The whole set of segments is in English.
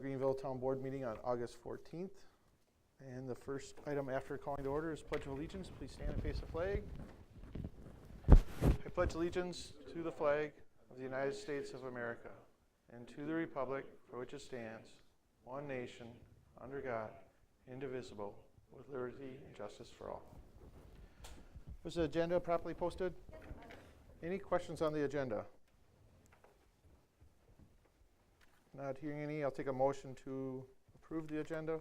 Greenville Town Board meeting on August 14th. And the first item after calling to order is Pledge of Allegiance. Please stand and face the flag. I pledge allegiance to the flag of the United States of America and to the republic for which it stands, one nation, under God, indivisible, with liberty and justice for all. Was the agenda properly posted? Any questions on the agenda? Not hearing any, I'll take a motion to approve the agenda.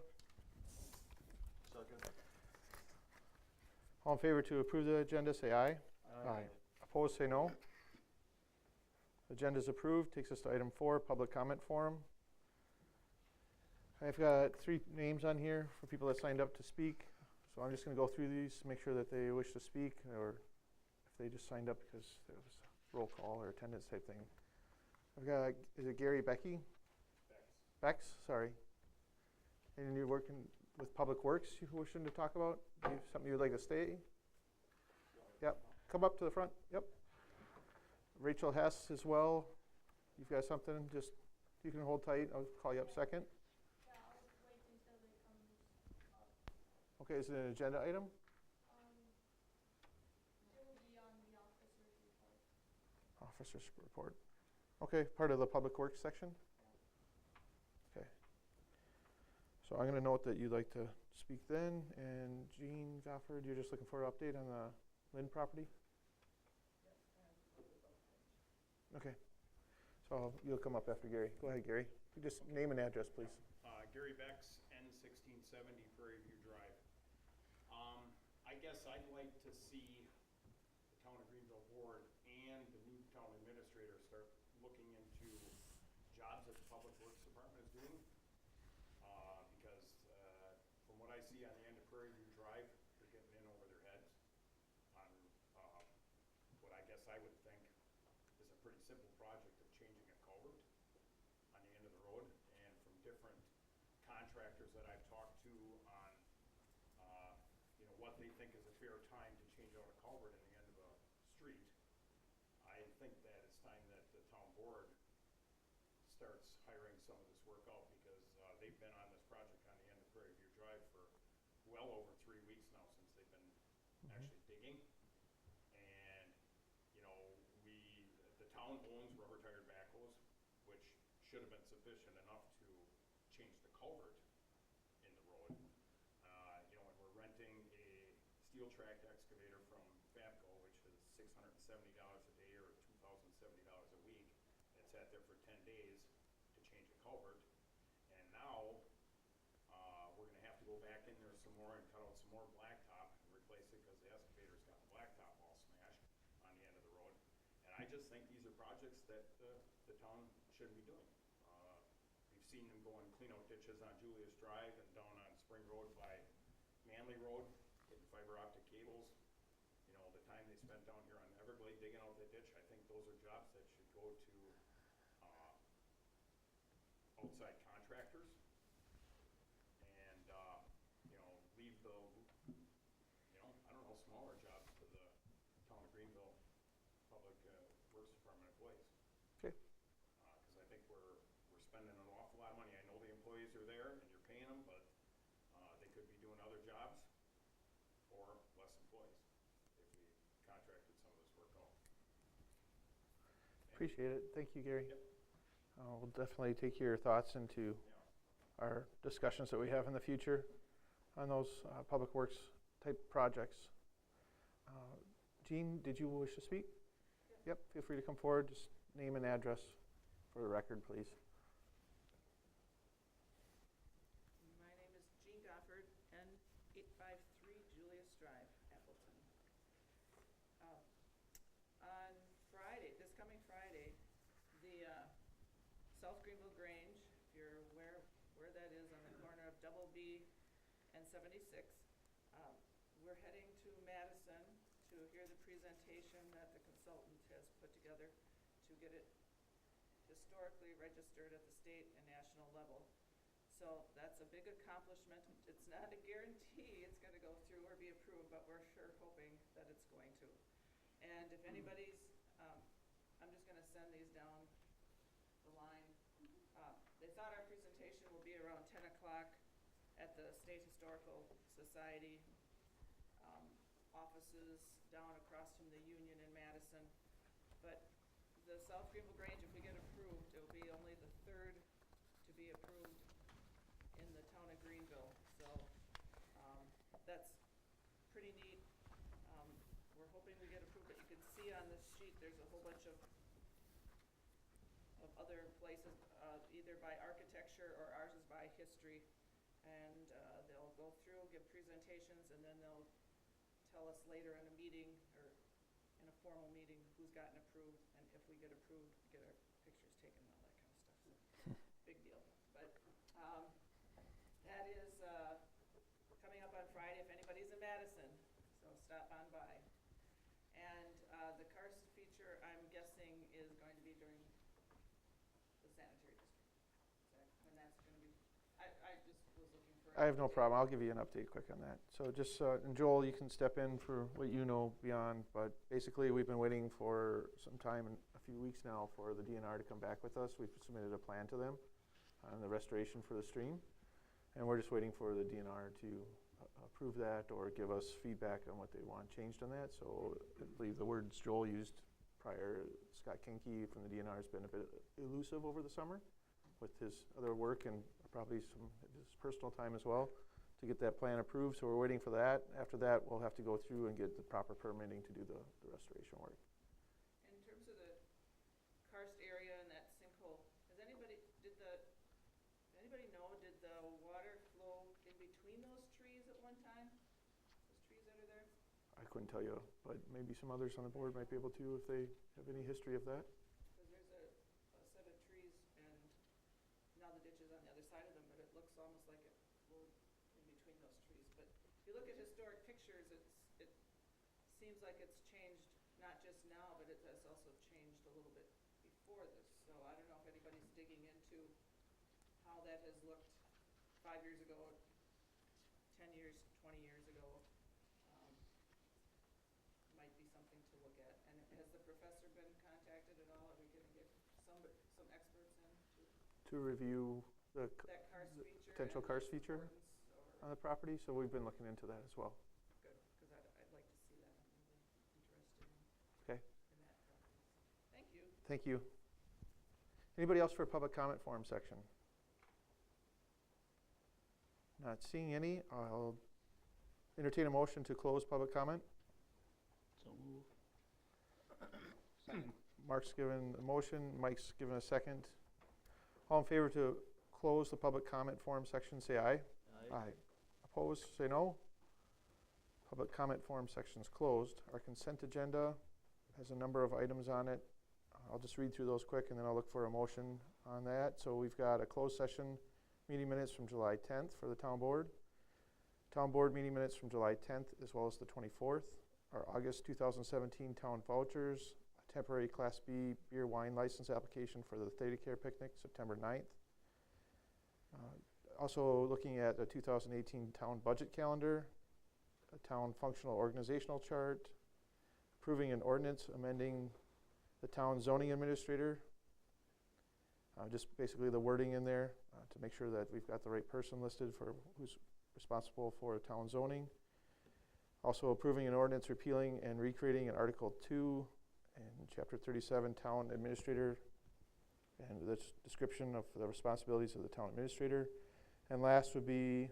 Second. All in favor to approve the agenda, say aye. Aye. Opposed, say no. Agenda is approved. Takes us to item 4, public comment forum. I've got 3 names on here for people that signed up to speak. So I'm just going to go through these to make sure that they wish to speak, or if they just signed up because it was a roll call or attendance type thing. I've got, is it Gary Becky? Bex, sorry. And you're working with Public Works you wishing to talk about? Do you have something you'd like to say? Yep. Come up to the front. Yep. Rachel Hess as well. You've got something, just you can hold tight. I'll call you up second. Yeah, I'll wait until they come up. Okay, is it an agenda item? It will be on the officer's report. Officer's report. Okay, part of the Public Works section? Okay. So I'm going to note that you'd like to speak then. And Jean Gofford, you're just looking for an update on the Lynn property? Okay. So you'll come up after Gary. Go ahead, Gary. Just name and address, please. Gary Bex, N1670 Prairie View Drive. I guess I'd like to see the Town of Greenville Board and the new town administrator start looking into jobs that the Public Works Department is doing. Because from what I see on the end of Prairie View Drive, they're getting in over their heads on what I guess I would think is a pretty simple project of changing a culvert on the end of the road. And from different contractors that I've talked to on what they think is a fair time to change out a culvert in the end of a street, I think that it's time that the town board starts hiring some of this work out, because they've been on this project on the end of Prairie View Drive for well over 3 weeks now since they've been actually digging. And the town owns rubber tired backhoes, which should have been sufficient enough to change the culvert in the road. And we're renting a steel tracked excavator from Fabco, which is $670 a day or $2,070 a week. It sat there for 10 days to change a culvert. And now we're going to have to go back in there some more and cut out some more blacktop and replace it, because the excavator's got the blacktop all smashed on the end of the road. And I just think these are projects that the town shouldn't be doing. We've seen them go and clean out ditches on Julius Drive and down on Spring Road by Manley Road, getting fiber optic cables. The time they spent down here on Everglade digging out that ditch, I think those are jobs that should go to outside contractors, and leave the I don't know, smaller jobs to the Town of Greenville Public Works Department employees. Okay. Because I think we're spending an awful lot of money. I know the employees are there and you're paying them, but they could be doing other jobs or less employees if we contracted some of this work out. Appreciate it. Thank you, Gary. Yep. We'll definitely take your thoughts into our discussions that we have in the future on those Public Works type projects. Jean, did you wish to speak? Yep, feel free to come forward. Just name and address for the record, please. My name is Jean Gofford, N853 Julius Drive, Appleton. On Friday, this coming Friday, the South Greenville Grange, if you're aware where that is, on the corner of Double B and 76, we're heading to Madison to hear the presentation that the consultant has put together to get it historically registered at the state and national level. So that's a big accomplishment. It's not a guarantee it's going to go through or be approved, but we're sure hoping that it's going to. And if anybody's, I'm just going to send these down the line. They thought our presentation o'clock at the State Historical Society offices down across from the Union in Madison. But the South Greenville Grange, if we get approved, it'll be only the third to be approved in the town of Greenville. So that's pretty neat. We're hoping we get approved, but you can see on this sheet there's a whole bunch of other places, either by architecture or ours is by history. And they'll go through, give presentations, and then they'll tell us later in a meeting or in a formal meeting who's gotten approved, and if we get approved, get our pictures taken and all that kind of stuff. So, big deal. But that is coming up on Friday if anybody's in Madison, so stop on by. And the karst feature, I'm guessing, is going to be during the sanitary district. Is that when that's going to be? I just was looking for. I have no problem. I'll give you an update quick on that. So just, and Joel, you can step in for what you know beyond, but basically we've been waiting for some time, a few weeks now, for the DNR to come back with us. We've submitted a plan to them on the restoration for the stream, and we're just waiting for the DNR to approve that or give us feedback on what they want changed on that. So I believe the words Joel used prior, Scott Kinke from the DNR has been a bit elusive over the summer with his other work and probably some his personal time as well to get that plan approved. So we're waiting for that. After that, we'll have to go through and get the proper permitting to do the restoration work. In terms of the karst area and that sinkhole, does anybody know, did the water flow in between those trees at one time? Those trees that are there? I couldn't tell you, but maybe some others on the board might be able to if they have any history of that. Because there's a set of trees, and now the ditch is on the other side of them, but it looks almost like it flowed in between those trees. But if you look at historic pictures, it seems like it's changed, not just now, but it has also changed a little bit before this. So I don't know if anybody's digging into how that has looked 5 years ago, 10 years, 20 years ago. Might be something to look at. And has the professor been contacted at all? Are we going to get some experts in To review the that karst feature? potential karst feature on the property, so we've been looking into that as well. Good, because I'd like to see that. I'm really interested in Okay. that property. Thank you. Thank you. Anybody else for a public comment forum section? Not seeing any. I'll entertain a motion to close public comment. So move. Mark's given a motion, Mike's given a second. All in favor to close the public comment forum section, say aye. Aye. Opposed, say no. Public comment forum section is closed. Our consent agenda has a number of items on it. I'll just read through those quick and then I'll look for a motion on that. So we've got a closed session meeting minutes from July 10th for the town board. Town board meeting minutes from July 10th as well as the 24th. Our August 2017 town vouchers, a temporary Class B beer wine license application for the Theta Care picnic, September 9th. Also looking at the 2018 town budget calendar, a town functional organizational chart, approving an ordinance amending the town zoning administrator, just basically the wording in there to make sure that we've got the right person listed for who's responsible for town zoning. Also approving an ordinance repealing and recreating an Article 2 in Chapter 37, Town Administrator, and the description of the responsibilities of the town administrator. And last would be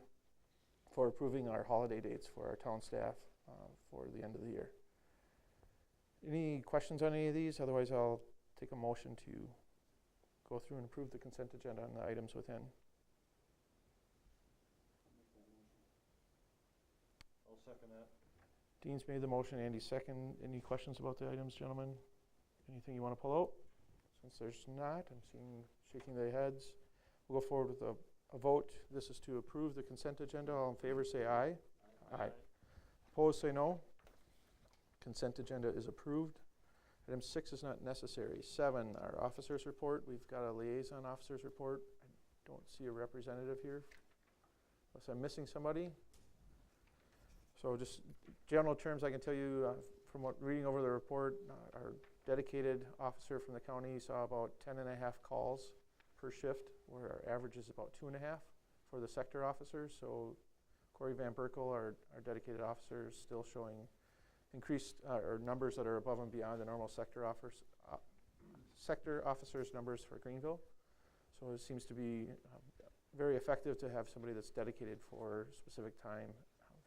for approving our holiday dates for our town staff for the end of the year. Any questions on any of these? Otherwise, I'll take a motion to go through and approve the consent agenda on the items within. I'll second that. Dean's made the motion, Andy second. Any questions about the items, gentlemen? Anything you want to pull out? Since there's not, I'm seeing shaking their heads. We'll go forward with a vote. This is to approve the consent agenda. All in favor say aye. Aye. Opposed say no. Consent agenda is approved. Item 6 is not necessary. 7, our officers report. We've got a liaison officers report. I don't see a representative here, unless I'm missing somebody. So just general terms, I can tell you from what reading over the report, our dedicated officer from the county saw about 10.5 calls per shift, where our average is about 2.5 for the sector officers. So Corey Van Berkel, our dedicated officer, is still showing increased or numbers that are above and beyond the normal sector officers numbers for Greenville. So it seems to be very effective to have somebody that's dedicated for a specific time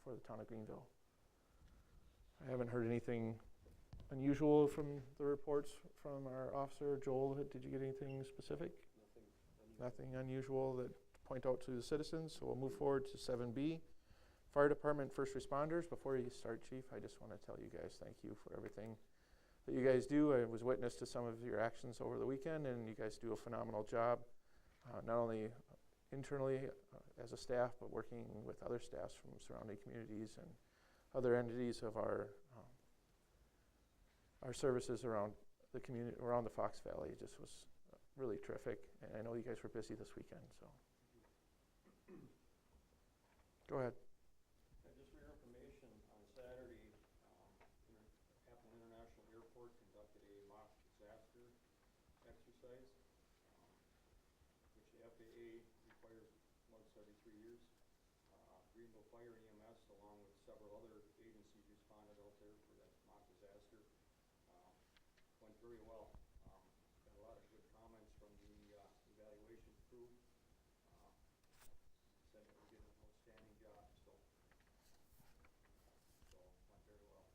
for the town of Greenville. I haven't heard anything unusual from the reports from our officer. Joel, did you get anything specific? Nothing unusual that point out to the citizens. So we'll move forward to 7B. Fire Department First Responders. Before you start, Chief, I just want to tell you guys thank you for everything that you guys do. I was witness to some of your actions over the weekend, and you guys do a phenomenal job, not only internally as a staff, but working with other staffs from surrounding communities and other entities of our services around the community, around the Fox Valley. It just was really terrific, and I know you guys were busy this weekend, so. Go ahead. Just for your information, on Saturday, Apple International Airport conducted a mock disaster exercise, which the FAA requires once every 3 years. Greenville Fire EMS, along with several other agencies, responded out there for that mock disaster. Went very well. Got a lot of good comments from the evaluation crew. Said that we did an outstanding job, so went very well.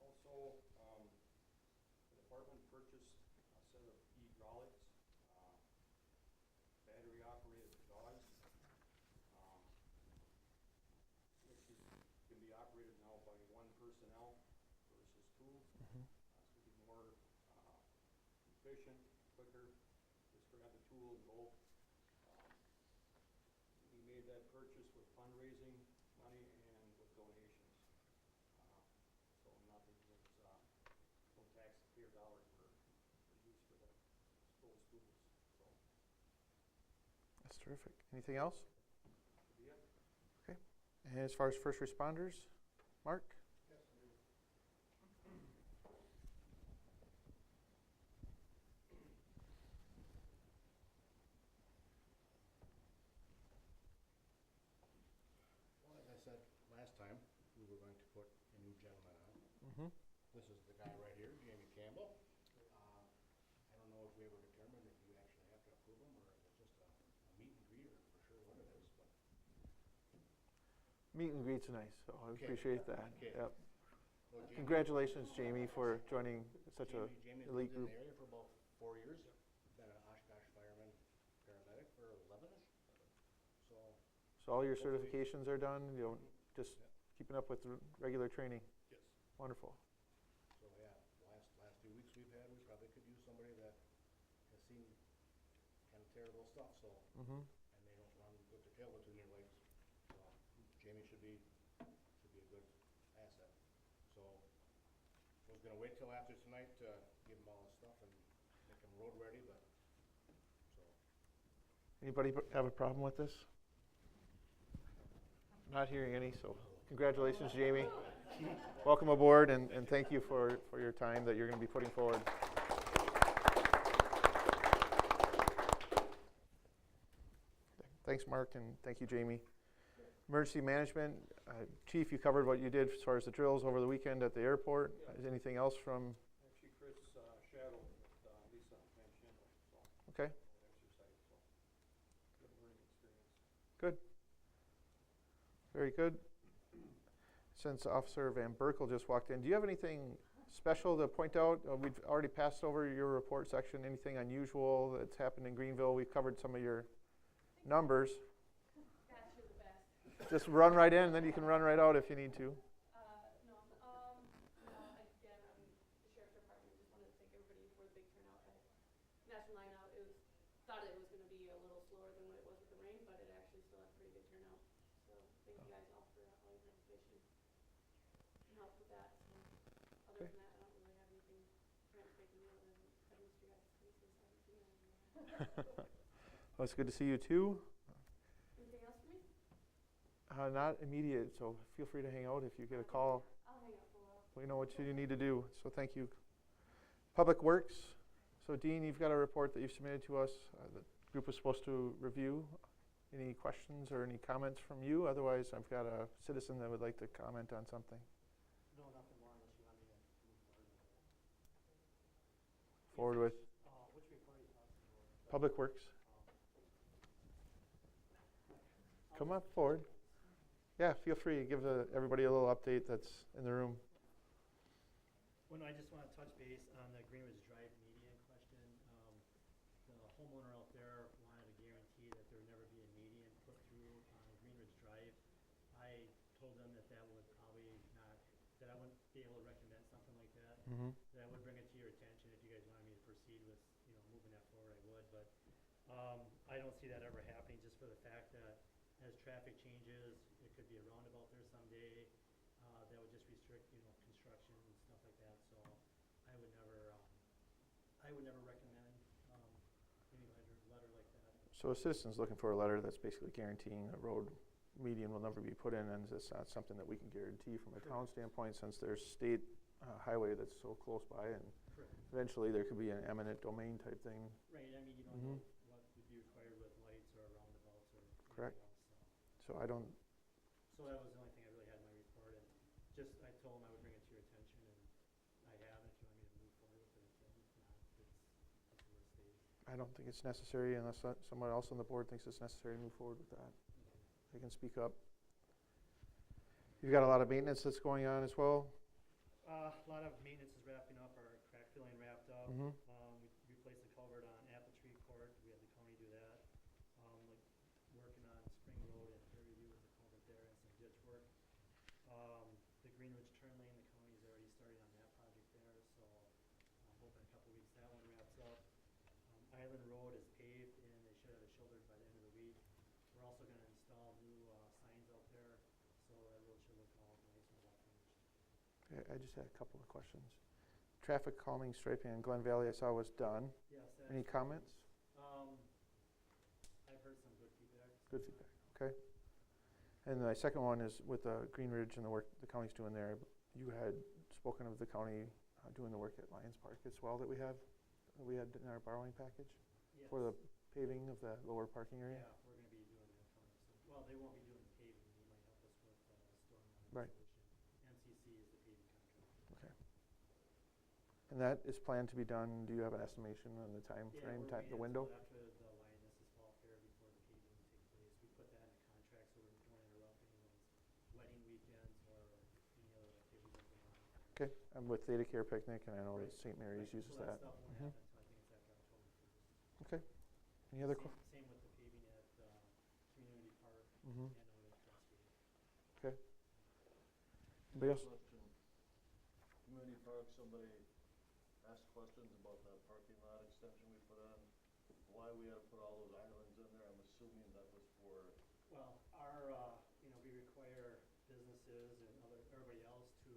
Also, the department purchased a set of hydraulics, battery-operated dogs, which can be operated now by one personnel versus two. So be more efficient, quicker. Just grab the tool and go. We made that purchase with fundraising money and with donations. So nothing was, no taxpayer dollars were used for those tools. So That's terrific. Anything else? should be it. Okay. And as far as first responders, Mark? Well, as I said last time, we were going to put a new gentleman on. Mm-hmm. This is the guy right here, Jamie Campbell. I don't know if we ever determined if you actually have to approve him or if it's just a meet and greet or for sure what it is, but. Meet and greet's nice, so I Okay. appreciate that. Okay. Yep. Well, Jamie- Congratulations, Jamie, for joining such a Jamie's elite lived in group. the area for about 4 years. Been an Oshkosh fireman, paramedic for 11-ish. So, So all your Hopefully- certifications are done, you know, just keeping up with regular training. yes. Wonderful. So, yeah, last 2 weeks we've had, we probably could use somebody that has seen kind of terrible stuff, so. Mm-hmm. And they don't run with their tail between their legs. So Jamie should be a good asset. So was gonna wait till after tonight to give him all his stuff and make him road ready, but so. Anybody have a problem with this? Not hearing any, so congratulations, Jamie. Welcome aboard, and thank you for your time that you're going to be putting forward. Thanks, Mark, and thank you, Jamie. Emergency management, Chief, you covered what you did as far as the drills over the weekend at the airport. Is anything else from? Actually, Chris shadowed with Lisa and Shingle, so. Okay. Exercise, so. Good learning experience. Good. Very good. Since Officer Van Berkel just walked in, do you have anything special to point out? We've already passed over your report section. Anything unusual that's happened in Greenville? We've covered some of your numbers. Gosh, you're the best. Just run right in, and then you can run right out if you need to. No, again, the sheriff's department, just wanted to thank everybody for the big turnout at National Line Out. Thought it was gonna be a little slower than what it was with the rain, but it actually still had pretty good turnout. So thank you guys all for all your participation and help with that. So other Okay. than that, I don't really have anything planned to make me other than I've missed you guys' faces. I haven't seen any yet. Well, it's good to see you too. Anything else for me? Not immediate, so feel free to hang out if you get a call. I'll hang out for a while. We know what you need to do, so thank you. Public Works. So Dean, you've got a report that you've submitted to us. The group was supposed to review. Any questions or any comments from you? Otherwise, I've got a citizen that would like to comment on something. No, nothing more unless you want me to move forward with it. Forward with Which report are you talking about? Public Works. Come up forward. Yeah, feel free to give everybody a little update that's in the room. Well, no, I just want to touch base on the Greenwich Drive median question. The homeowner out there wanted a guarantee that there would never be a median put through on Greenwich Drive. I told them that that would probably not, that I wouldn't be able to recommend something like that. Mm-hmm. That I would bring it to your attention if you guys wanted me to proceed with, moving that forward, I would. But I don't see that ever happening just for the fact that as traffic changes, it could be a roundabout there someday. That would just restrict, construction and stuff like that. So I would never recommend any letter like that. So a citizen's looking for a letter that's basically guaranteeing a road median will never be put in, and it's not something that we can guarantee from a town standpoint, since there's state highway that's so close by, and Correct. eventually there could be an eminent domain type thing. Right. I mean, you don't know what would be required with lights or roundabouts or anything Correct. else. So I don't. So that was the only thing I really had in my report, and just I told them I would bring it to your attention, and I have. And if you want me to move forward with it, then if not, it's where it stays. I don't think it's necessary unless someone else on the board thinks it's necessary to move forward with that. They can speak up. You've got a lot of maintenance that's going on as well. A lot of maintenance is wrapping up. Our crack filling wrapped up. Mm-hmm. We replaced the culvert on Apple Tree Court. We had the county do that. Working on Spring Road and Prairie View with the culvert there and some ditch work. The Greenwich turn lane, the county's already started on that project there, so I'm hoping in a couple weeks that one wraps up. Island Road is paved and they should have it shouldered by the end of the week. We're also going to install new signs out there, so that road should look all nice and well finished. Okay, I just had a couple of questions. Traffic calming striping in Glen Valley I saw was done. Yes. Any comments? I've heard some good feedback. Good feedback. Okay. And the second one is with Green Ridge and the work the county's doing there. You had spoken of the county doing the work at Lions Park as well that we had in our borrowing package Yes. for the paving of the lower parking area. Yeah, we're going to be doing that county. Well, they won't be doing the paving. They might help us with stormwater Right. solution. MCC is the paving contractor. Okay. And that is planned to be done. Do you have an estimation on the time Yeah, frame, we're the waiting window? until after the Lionesses Fall Fair before the paving will take place. We put that in the contract so we don't interrupt anyone's wedding weekends or any other activities that go on. Okay. I'm with Theta Care Picnic, and I know Right. that St. Mary's Right, uses so that. stuff won't Mhm. happen until I think it's after October 1st. Okay. Any other questions? Same with the paving at Community Park Mm-hmm. and over at Crossgate. Okay. Anybody else? Question. Community Park, somebody asked questions about that parking lot extension we put on. Why we had to put all those islands in there, I'm assuming that was for, Well, we require businesses and everybody else to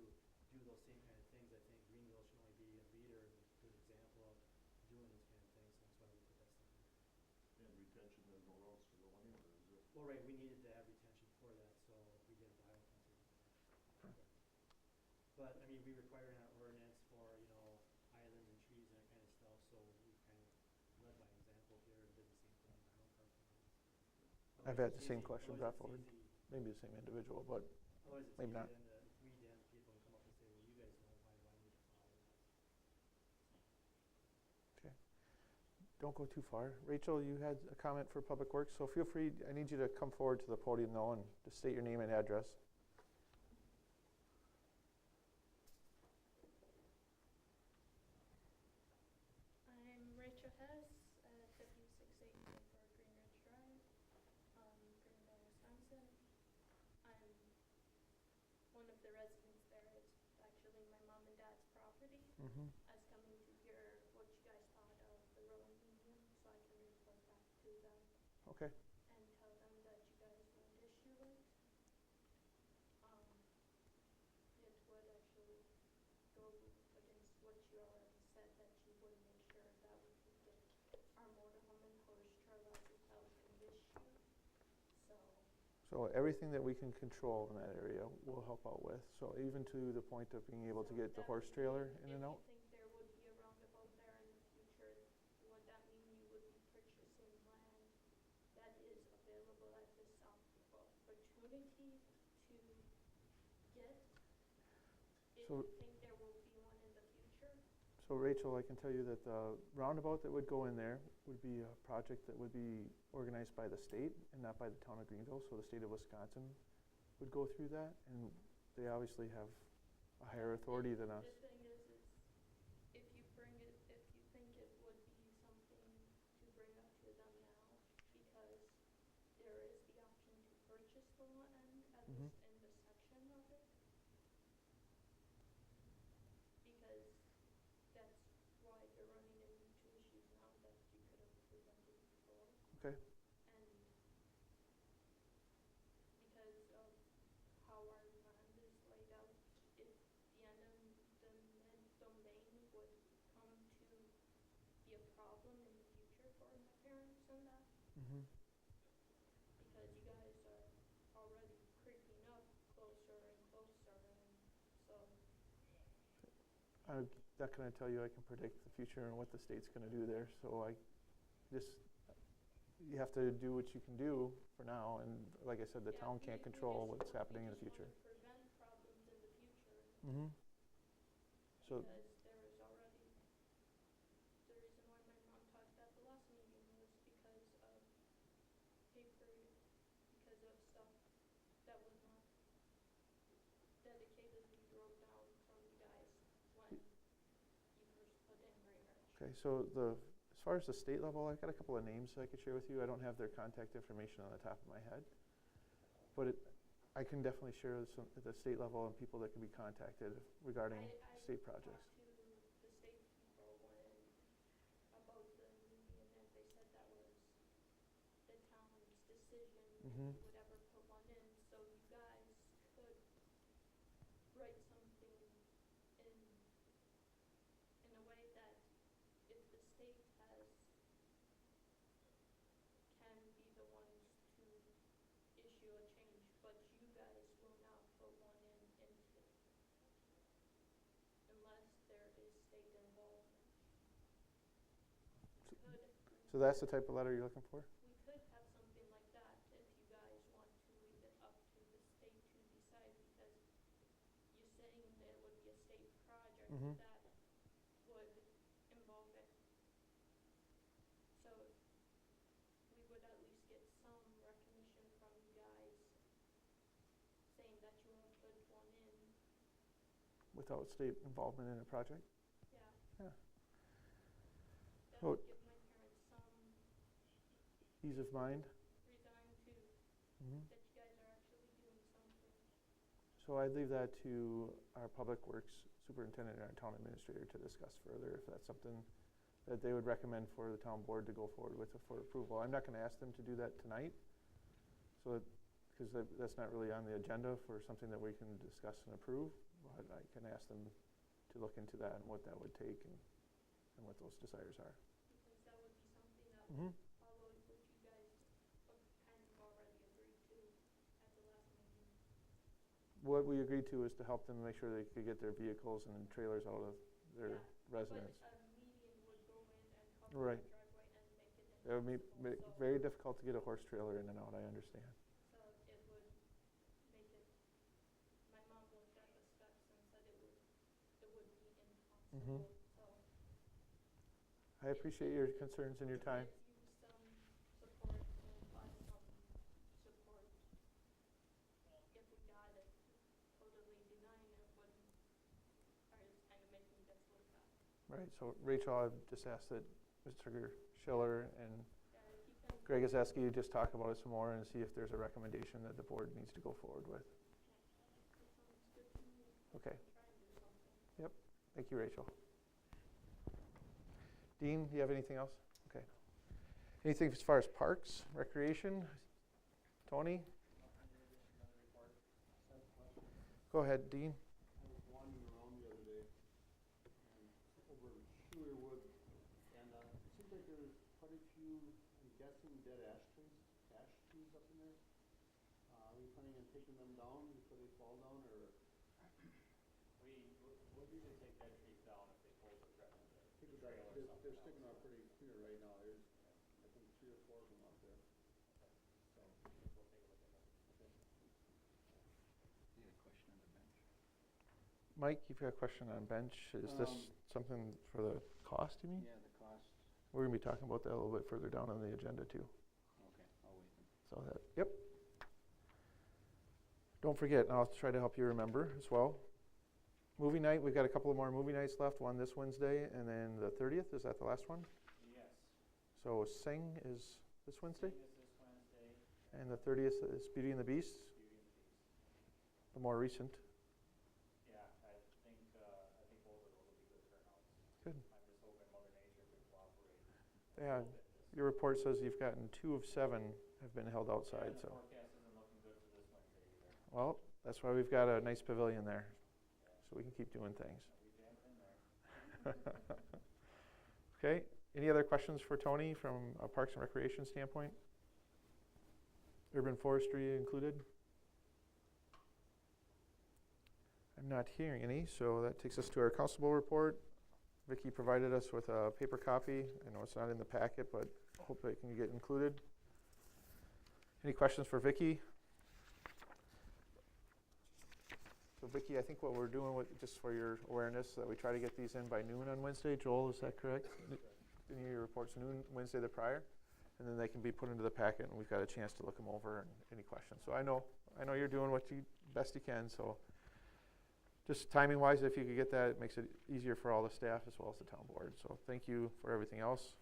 do those same kind of things. I think Greenville should only be a leader and a good example of doing those kind of things, so that's why we put that stuff in. and retention, there's no roads to go anywhere, is it? Well, right, we needed to have retention for that, so we did violate Okay. But, I mean, we require in our ordinance for, islands and trees and that kind of stuff, so we kind of led by example here and did the same thing in our own parking lot. I've had the same questions Otherwise afterward. it's easy- Maybe the same individual, but Otherwise, it's maybe easy not. then to weed in people and come up and say, well, you guys know why do I need to follow that? Okay. Don't go too far. Rachel, you had a comment for Public Works, so feel free. I need you to come forward to the podium now and just state your name and address. I'm Rachel Hess at W684 Greenridge Drive, Greenville, Wisconsin. I'm one of the residents there. It's actually my mom and dad's property. Mm-hmm. I was coming to hear what you guys thought of the road median so I can report back to them Okay. and tell them that you guys won't issue it. It would actually go against what you already said, that you would make sure that we could get our motorhome and horse trailers without an issue. So everything that we can control in that area we'll help out with. So even to the point of being able to get the horse trailer in and out. If you think there would be a roundabout there in the future, would that mean you would be purchasing land get, if So- you think there will be one in the future. So Rachel, I can tell you that the roundabout that would go in there would be a project that would be organized by the state and not by the town of Greenville. So the state of Wisconsin would go through that, and they obviously have a higher authority than us. The thing is if you bring it, if you think it would be something to bring up to them now, because there is the option to purchase the land at Mhm. this, in the section of it. Because that's why they're running into issues now that you could have prevented before. Okay. And because of how our land is laid out, if the eminent domain would come to be a problem in the future for my parents and that, Mm-hmm. because you guys are already creeping up closer and closer, and so, I'm not going to tell you I can predict the future and what the state's going to do there. So you have to do what you can do for now. And like I said, the yeah, town can't control what's happening in the we future. just want to prevent problems in the future. Mm-hmm. So Because there is already, the reason why my mom talked at the last meeting was because of paper, because of stuff that was not dedicatedly wrote down from you guys when you first put in Greenwich. okay, so as far as the state level, I've got a couple of names I could share with you. I don't have their contact information on the top of my head, but I can definitely share some at the state level and people that can be contacted regarding state projects. I talked to the state people about the meeting, and they said that was the town's decision, Mhm. if you would ever put one in, so you guys could write something in a way that if the state can be the ones to issue a change, but you guys will not put one into, unless there is state involvement. So that's the type of letter you're looking for? We could have something like that if you guys want to leave it up to the state to decide, because you're saying that it would be a state project Mhm. that would involve it. So we would at least get some recognition from you guys saying that you want to put one in. Without state involvement in a project? Yeah. Yeah. That So- would give my parents some Ease of mind? resign to, Mhm. that you guys are actually doing something. So I'd leave that to our public works superintendent and our town administrator to discuss further if that's something that they would recommend for the town board to go forward with for approval. I'm not going to ask them to do that tonight, because that's not really on the agenda for something that we can discuss and approve, but I can ask them to look into that and what that would take and what those desires are. Because that would be something that Mm-hmm. would follow what you guys kind of already agreed to at the last meeting. What we agreed to is to help them make sure they could get their vehicles and trailers out of their Yeah, residence. But a median would go in and cover Right. the driveway and make it It would be impossible, so, very difficult to get a horse trailer in and out, I understand. so it would make it, my mom looked at the specs and said it would be Mhm. impossible, so. I appreciate your concerns and your time. If you some support and find some support, if we got it, totally denying it wouldn't, or it's kind of making this look bad. Right, so Rachel, I've just asked that Mr. Schiller and Yeah, if you can. Greg Oseski just talk about it some more and see if there's a recommendation that the board needs to go forward with. That sounds good to me. Okay, Try and do something. thank you, Rachel. Dean, do you have anything else? Okay. Anything as far as parks, recreation? Tony? Go ahead, Dean. I was wandering around the other day, and over in Schulerwood, and it seems like there's quite a few, I'm guessing, dead ash trees up in there. Are we planning on taking them down before they fall down, or? We'll usually take dead trees down if they pull the trailer. Because they're sticking out pretty clear right now, there's, I think, 3 or 4 of them out there. So, We'll take a look at them. okay. You had a question on the bench? Mike, you've got a question on bench. Is this something for the cost, you mean? Yeah, the cost. We're gonna be talking about that a little bit further down on the agenda too. Okay, I'll wait then. So that, yep. Don't forget, and I'll try to help you remember as well. Movie night, we've got a couple of more movie nights left, one this Wednesday, and then the 30th, is that the last one? Yes. So Sing is this Wednesday, Sing is this Wednesday, and the 30th is Beauty and the Beast, Beauty and the Beast. the more recent. Yeah, I think both of those will be good turnouts. Good. I'm just hoping Mother Nature can cooperate a Yeah, little bit this your report says you've gotten 2 of 7 have been held outside, Yeah, so. the forecast isn't looking good for this Wednesday either. Well, that's why we've got a nice pavilion there, so we can keep doing things. We jam it in there. Okay, any other questions for Tony from a Parks and Recreation standpoint? Urban forestry included? I'm not hearing any, so that takes us to our constable report. Vicki provided us with a paper copy. I know it's not in the packet, but hope it can get included. Any questions for Vicki? So Vicki, I think what we're doing, just for your awareness, that we try to get these in by noon on Wednesday. Joel, is that correct? Any of your reports noon Wednesday the prior? And then they can be put into the packet, and we've got a chance to look them over and any questions. So I know you're doing what you best you can. So just timing-wise, if you could get that, it makes it easier for all the staff as well as the town board. So thank you for everything else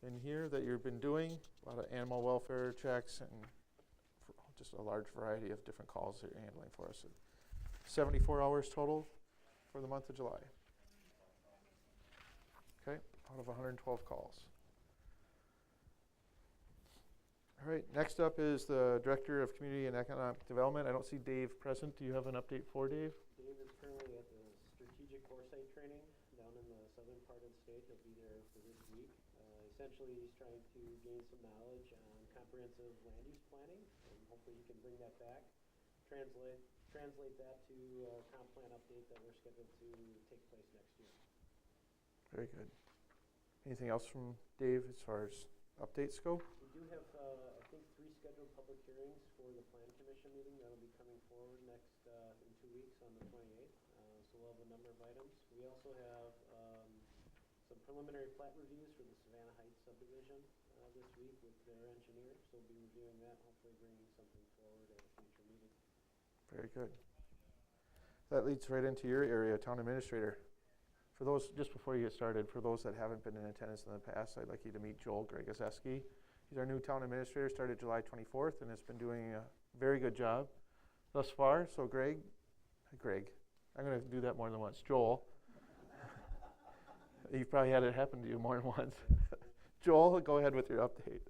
in here that you've been doing. A lot of animal welfare checks and just a large variety of different calls that you're handling for us. 74 hours total for the month of July. Okay, out of 112 calls. All right, next up is the Director of Community and Economic Development. I don't see Dave present. Do you have an update for Dave? Dave is currently at the strategic foresight training down in the southern part of the state. He'll be there for this week. Essentially, he's trying to gain some knowledge on comprehensive land use planning, and hopefully he can bring that back, translate that to a comp plan update that we're scheduled to take place next year. Very good. Anything else from Dave as far as updates go? We do have, I think, 3 scheduled public hearings for the Plan Commission meeting. That'll be coming forward next in 2 weeks on the 28th. So we'll have a number of items. We also have some preliminary plat reviews for the Savannah Heights subdivision this week with their engineer. So we'll be reviewing that, hopefully bringing something forward at a future meeting. Very good. That leads right into your area, Town Administrator. For those, just before you get started, for those that haven't been in attendance in the past, I'd like you to meet Joel Gregozeski. He's our new Town Administrator, started July 24th, and has been doing a very good job thus far. So Greg, I'm going to do that more than once. Joel, you've probably had it happen to you more than once. Joel, go ahead with your update.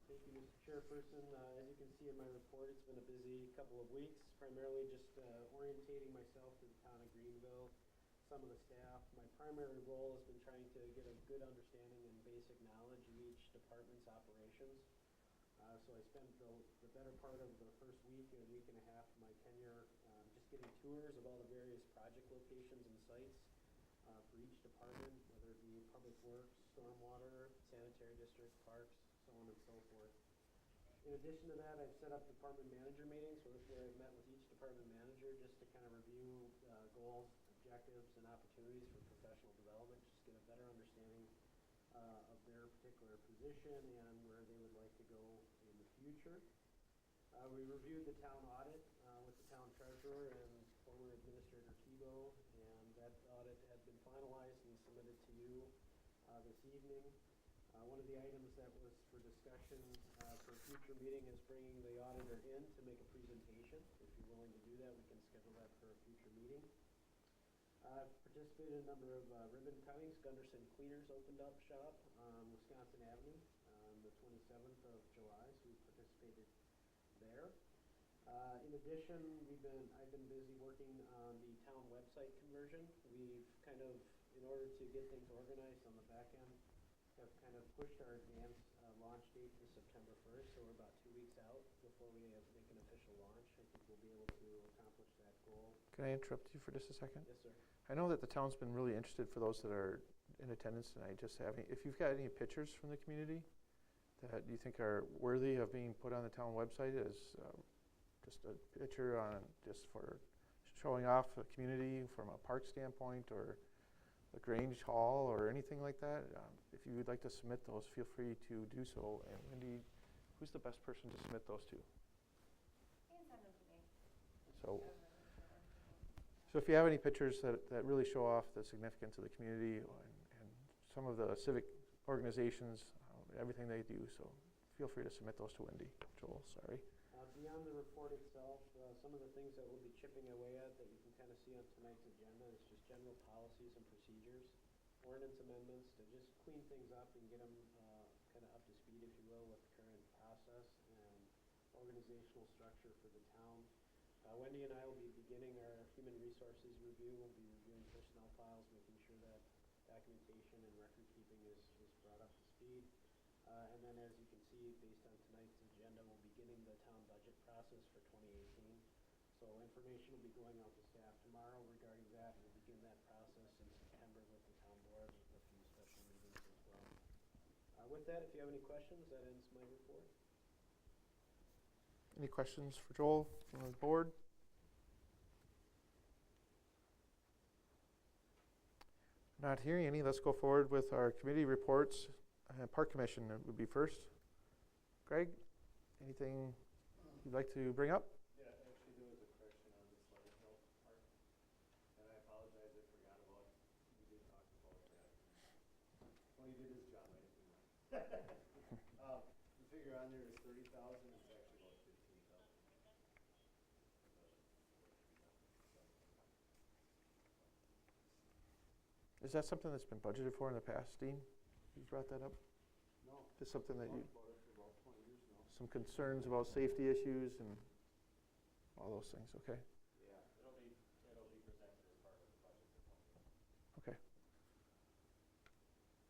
Thank you, Mr. Chairperson. As you can see in my report, it's been a busy couple of weeks, primarily just orientating myself to the town of Greenville, some of the staff. My primary role has been trying to get a good understanding and basic knowledge of each department's operations. So I spent the better part of the first week and a half of my tenure just getting tours of all the various project locations and sites for each department, whether it be public works, stormwater, sanitary district, parks, so on and so forth. In addition to that, I've set up department manager meetings where I've met with each department manager just to kind of review goals, objectives, and opportunities for professional development, just get a better understanding of their particular position and where they would like to go in the future. We reviewed the town audit with the town treasurer and former administrator Tebow, and that audit had been finalized and submitted to you this evening. One of the items that was for discussion for a future meeting is bringing the auditor in to make a presentation. If you're willing to do that, we can schedule that for a future meeting. I've participated in a number of ribbon cuttings. Gunderson Cleaners opened up shop on Wisconsin Avenue on the 27th of July, so we participated there. In addition, I've been busy working on the town website conversion. We've kind of, in order to get things organized on the back end, have kind of pushed our advanced launch date to September 1st, so we're about 2 weeks out before we make an official launch. I think we'll be able to accomplish that goal. Can I interrupt you for just a second? Yes, sir. I know that the town's been really interested, for those that are in attendance tonight, if you've got any pictures from the community that you think are worthy of being put on the town website as just a picture on, just for showing off the community from a park standpoint or the Grange Hall or anything like that, if you would like to submit those, feel free to do so. And Wendy, who's the best person to submit those to? You can send them to me. So, so if you have any pictures that really show off the significance of the community and some of the civic organizations, everything they do, so feel free to submit those to Wendy. Joel, sorry. Beyond the report itself, some of the things that we'll be chipping away at that you can kind of see on tonight's agenda is just general policies and procedures, ordinance amendments to just clean things up and get them kind of up to speed, if you will, with the current process and organizational structure for the town. Wendy and I will be beginning our human resources review. We'll be reviewing personnel files, making sure that documentation and record keeping is brought up to speed. And then as you can see, based on tonight's agenda, we'll be beginning the town budget process for 2018. So information will be going out to staff tomorrow regarding that. We'll begin that process in September with the town board with a few special meetings as well. With that, if you have any questions, that ends my report. Any questions for Joel from the board? Not hearing any. Let's go forward with our committee reports. Park Commission would be first. Greg, anything you'd like to bring up? Yeah, actually there was a correction on the Sledding Hill Park, and I apologize, I forgot about, we did talk about that. Tony did his job, I didn't do mine. The figure on there is 30,000, it's actually about 15,000. Is that something that's been budgeted for in the past, Dean? You brought that up? No. Just something that you, Talked about it for about 20 years now. some concerns about safety issues and all those things, okay? Yeah, it'll be presented as part of the budget for 2018. Okay.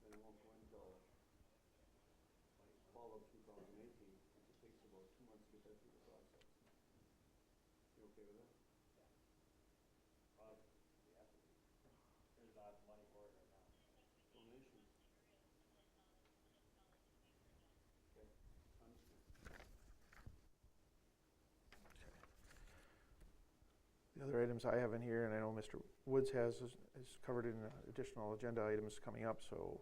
And it won't go until fall of 2018, since it takes about 2 months to get that through the process. You okay with that? We have to be. There's money for it right now. Donations. Okay, understood. The other items I have in here, and I know Mr. Woods has, is covered in additional agenda items coming up, so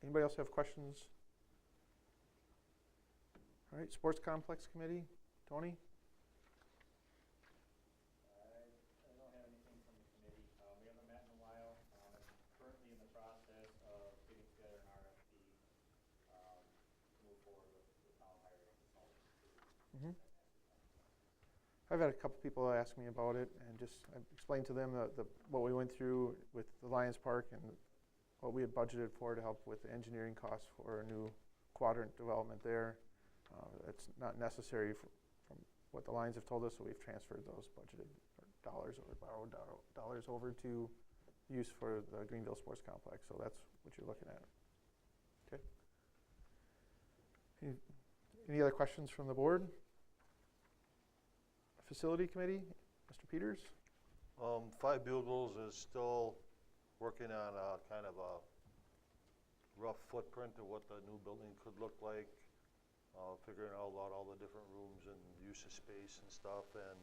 anybody else have questions? All right, Sports Complex Committee, Tony? I don't have anything from the committee. We haven't met in a while. I'm currently in the process of putting together an RFP to move forward with the town hiring a consultant. I've had a couple people ask me about it, and just I explained to them what we went through with the Lions Park and what we had budgeted for to help with the engineering costs for a new quadrant development there. It's not necessary from what the Lions have told us, so we've transferred those budgeted dollars or borrowed dollars over to use for the Greenville Sports Complex. So that's what you're looking at. Okay. Any other questions from the board? Facility Committee, Mr. Peters? Five Bugles is still working on a kind of a rough footprint of what the new building could look like, figuring out all the different rooms and use of space and stuff. And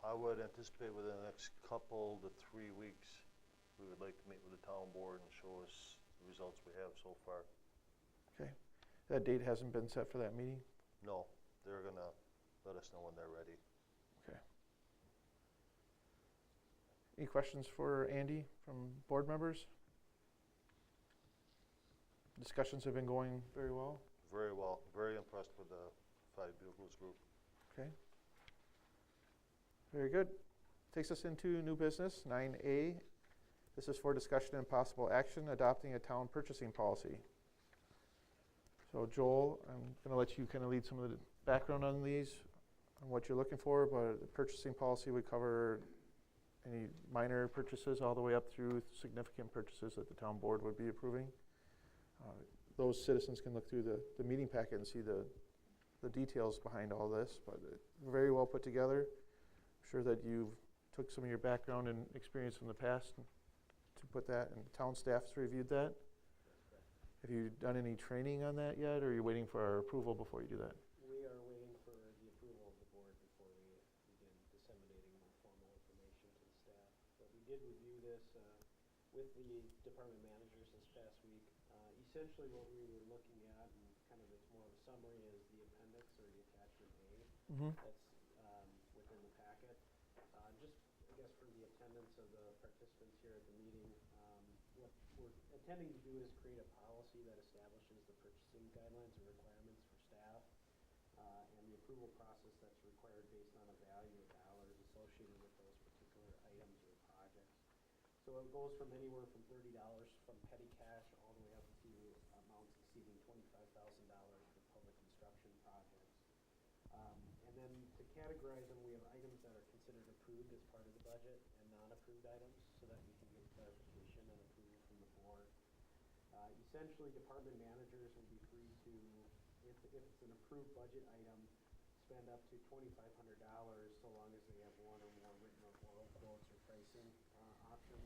I would anticipate within the next couple to 3 weeks, we would like to meet with the town board and show us the results we have so far. Okay. That date hasn't been set for that meeting? No, they're gonna let us know when they're ready. Okay. Any questions for Andy from board members? Discussions have been going very well. Very well. Very impressed with the Five Bugles group. Okay. Very good. Takes us into new business, 9A. This is for discussion and possible action, adopting a town purchasing policy. So Joel, I'm going to let you kind of lead some of the background on these, on what you're looking for, but the purchasing policy would cover any minor purchases all the way up through significant purchases that the town board would be approving. Those citizens can look through the meeting packet and see the details behind all this, but very well put together. I'm sure that you took some of your background and experience from the past to put that, and the town staff's reviewed that. Have you done any training on that yet, or are you waiting for our approval before you do that? We are waiting for the approval of the board before we begin disseminating more formal information with the department managers this past week. Essentially what we were looking at, and kind of it's more of a summary, is the appendix or the attachment A that's within the packet. Just, I guess, for the attendance of the participants here at the meeting, what we're intending to do is create a policy that establishes the purchasing guidelines and requirements for staff, and the approval process that's required based on a value of dollars associated with those particular items or projects. So it goes from anywhere from $30 from petty cash all the way up to amounts exceeding $25,000 for public construction projects. And then to categorize them, we have items that are considered approved as part of the budget and non-approved items, so that we can get clarification and approval from the board. Essentially, department managers will be free to, if it's an approved budget item, spend up to $2,500 so long as they have one or more written or oral quotes or pricing options.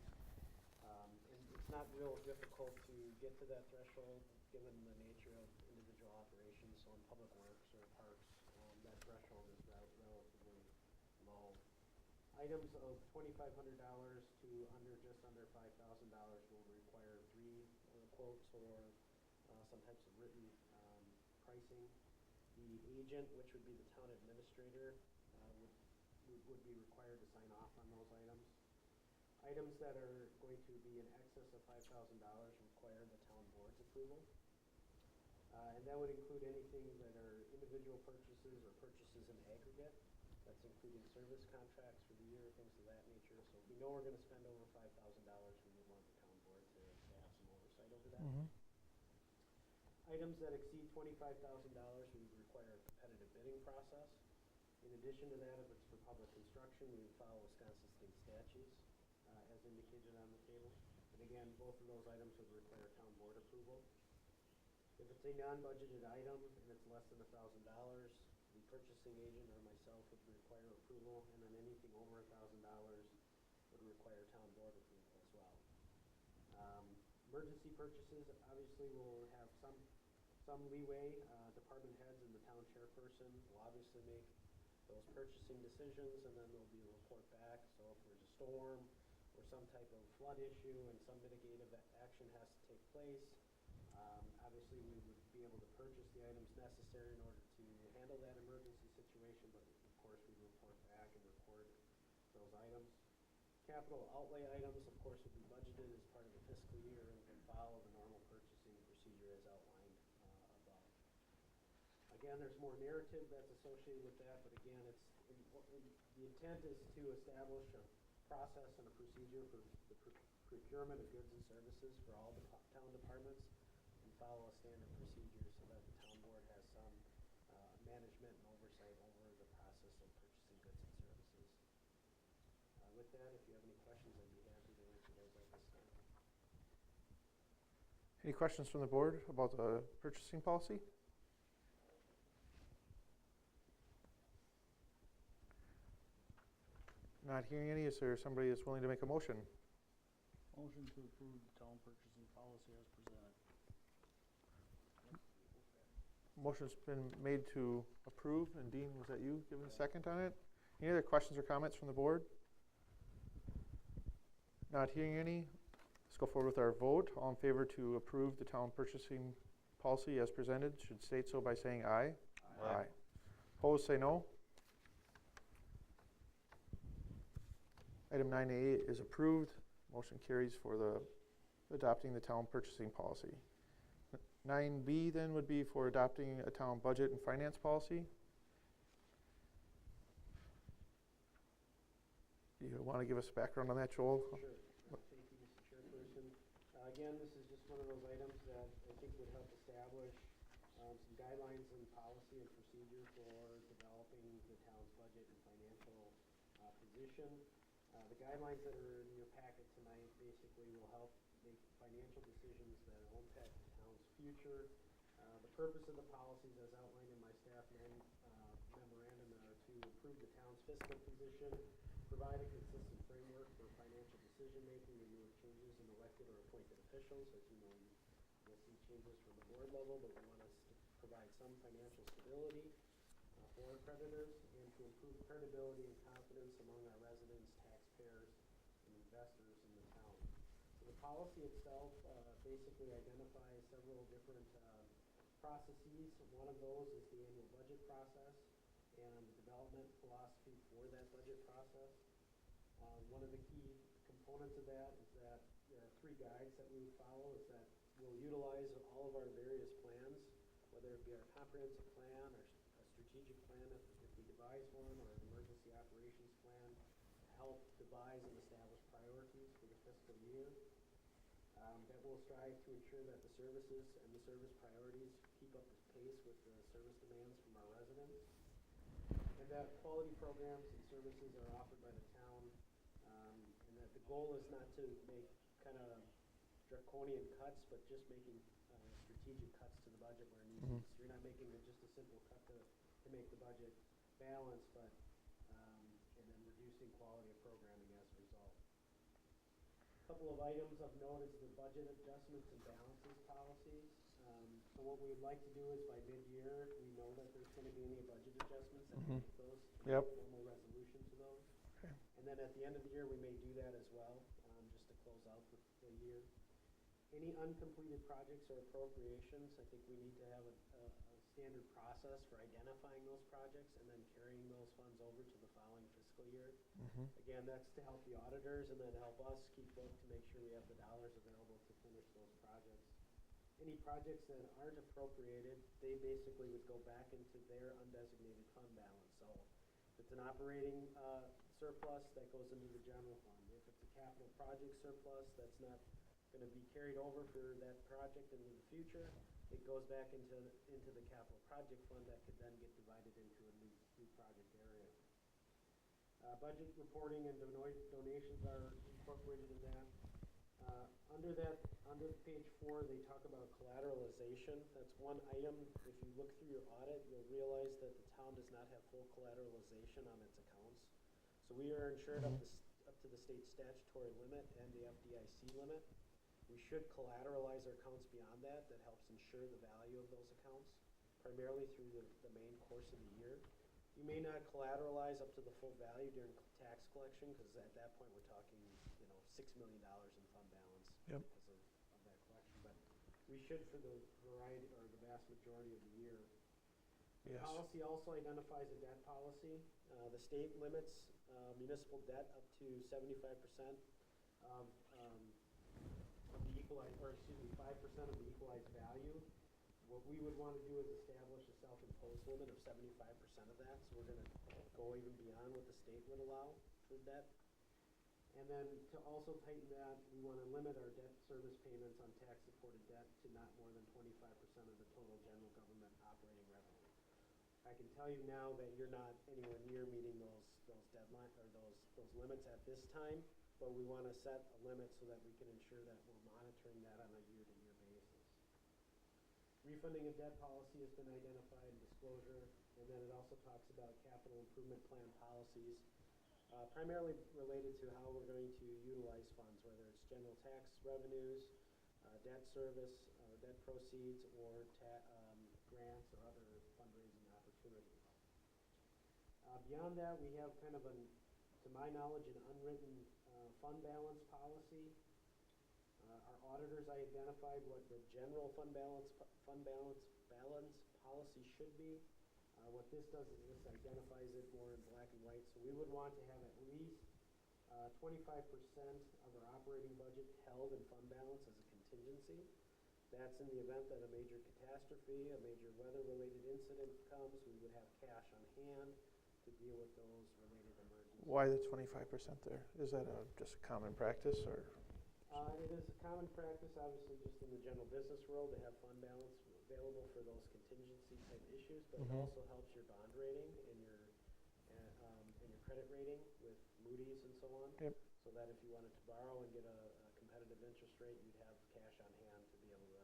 And it's not real difficult to get to that threshold given the nature of individual operations. So in public works or parks, that threshold is relatively low. Items of $2,500 to just under $5,000 will require 3 quotes or some types of written pricing. The agent, which would be the town administrator, would be required to sign off on those items. Items that are going to be in excess of $5,000 require the town board's approval. And that would include anything that are individual purchases or purchases in aggregate. That's including service contracts for the year, things of that nature. So if we know we're going to spend over $5,000, we would want the town board to have some oversight over that. Items that exceed $25,000, we would require a competitive bidding process. In addition to that, if it's for public construction, we would follow Wisconsin state statutes, as indicated on the table. And again, both of those items would require town board approval. If it's a non-budgeted item and it's less than $1,000, the purchasing agent or myself would require approval, and then anything over $1,000 would require town board approval as well. Emergency purchases obviously will have some leeway. Department heads and the town chairperson will obviously make those purchasing decisions, and then there'll be a report back. So if there's a storm or some type of flood issue and some mitigative action has to take place, obviously we would be able to purchase the items necessary in order to handle that emergency situation, but of course we report back and record those items. Capital outlay items, of course, would be budgeted as part of the fiscal year and follow the normal purchasing procedure as outlined above. Again, there's more narrative that's associated with that, but again, the intent is to establish a process and a procedure for the procurement of goods and services for all the town departments, and follow a standard procedure so that the town board has some management and oversight over the process of purchasing goods and services. With that, if you have any questions, I'd be happy to answer those at this time. Any questions from the board about the purchasing policy? Not hearing any. Is there somebody that's willing to make a motion? Motion to approve the town purchasing policy as presented. Motion's been made to approve, and Dean, was that you giving a second on it? Any other questions or comments from the board? Not hearing any. Let's go forward with our vote. All in favor to approve the town purchasing policy as presented should state so by saying aye. Aye. Opposed, say no. Item 9A is approved. Motion carries for adopting the town purchasing policy. 9B then would be for adopting a town budget and finance policy. Do you want to give us background on that, Joel? Sure. Thank you, Mr. Chairperson. Again, this is just one of those items that I think would help establish some guidelines and policy and procedure for developing the town's budget and financial position. The guidelines that are in your packet tonight basically will help make financial decisions that will impact the town's future. The purpose of the policies as outlined in my staff memorandum are to improve the town's fiscal position, provide a consistent framework for financial decision-making and new changes in elected or appointed officials. As you know, you'll see changes from the board level, but we want us to provide some financial stability for our creditors and to improve credibility and confidence among our residents, taxpayers, and investors in the town. So the policy itself basically identifies several different processes. One of those is the annual budget process and the development philosophy for that budget process. One of the key components of that is that there are 3 guides that we would follow. Is that we'll utilize all of our various plans, whether it be our comprehensive plan or a strategic plan if we devise one, or an emergency operations plan, to help devise and establish priorities for the fiscal year. That will strive to ensure that the services and the service priorities keep up with pace with the service demands from our residents, and that quality programs and services are offered by the town, and that the goal is not to make kind of draconian cuts, but just making strategic cuts to the budget where needed. Mhm. So you're not making it just a simple cut to make the budget balanced, but and then reducing quality of programming as a result. A couple of items of note is the budget adjustments and balances policies. So what we'd like to do is by mid-year, we know that there's going to be any budget adjustments and Mhm. make those, Yep. formal resolution to those. Okay. And then at the end of the year, we may do that as well, just to close out the year. Any uncompleted projects or appropriations, I think we need to have a standard process for identifying those projects and then carrying those funds over to the following fiscal year. Mhm. Again, that's to help the auditors and then help us keep book to make sure we have the dollars available to finish those projects. Any projects that aren't appropriated, they basically would go back into their undesignated fund balance. So if it's an operating surplus, that goes into the general fund. If it's a capital project surplus, that's not going to be carried over for that project into the future, it goes back into the capital project fund that could then get divided into a new project area. Budget reporting and donations are incorporated in that. Under page 4, they talk about collateralization. That's one item. If you look through your audit, you'll realize that the town does not have full collateralization on its accounts. So we are insured up to the state statutory limit and the FDIC limit. We should collateralize our accounts beyond that. That helps ensure the value of those accounts, primarily through the main course of the year. You may not collateralize up to the full value during tax collection, because at that point we're talking, $6 million in fund balance. Yep. Because of that collection. But we should for the variety or the vast majority of the year. The Yes. policy also identifies a debt policy. The state limits municipal debt up to 75% of the equalized, or excuse me, 5% of the equalized value. What we would want to do is establish a self-imposed limit of 75% of that. So we're going to go even beyond what the state would allow for debt. And then to also tighten that, we want to limit our debt service payments on tax-supported debt to not more than 25% of the total general government operating revenue. I can tell you now that you're not anywhere near meeting those deadlines or those limits at this time, but we want to set a limit so that we can ensure that we're monitoring that on a year-to-year basis. Refunding of debt policy has been identified in disclosure, and then it also talks about capital improvement plan policies, primarily related to how we're going to utilize funds, whether it's general tax revenues, debt service, debt proceeds, or grants or other fundraising opportunities. Beyond that, we have kind of to my knowledge, an unwritten fund balance policy. Our auditors identified what the general fund balance policy should be. What this does is this identifies it more in black and white. So we would want to have at least 25% of our operating budget held in fund balance as a contingency. That's in the event that a major catastrophe, a major weather-related incident comes, we would have cash on hand to deal with those related emergencies. Why the 25% there? Is that just a common practice, or? It is a common practice, obviously, just in the general business world to have fund balance available for those contingency type issues, but it also helps your bond rating and your credit rating with Moody's and so on. Yep. So that if you wanted to borrow and get a competitive interest rate, you'd have cash on hand to be able to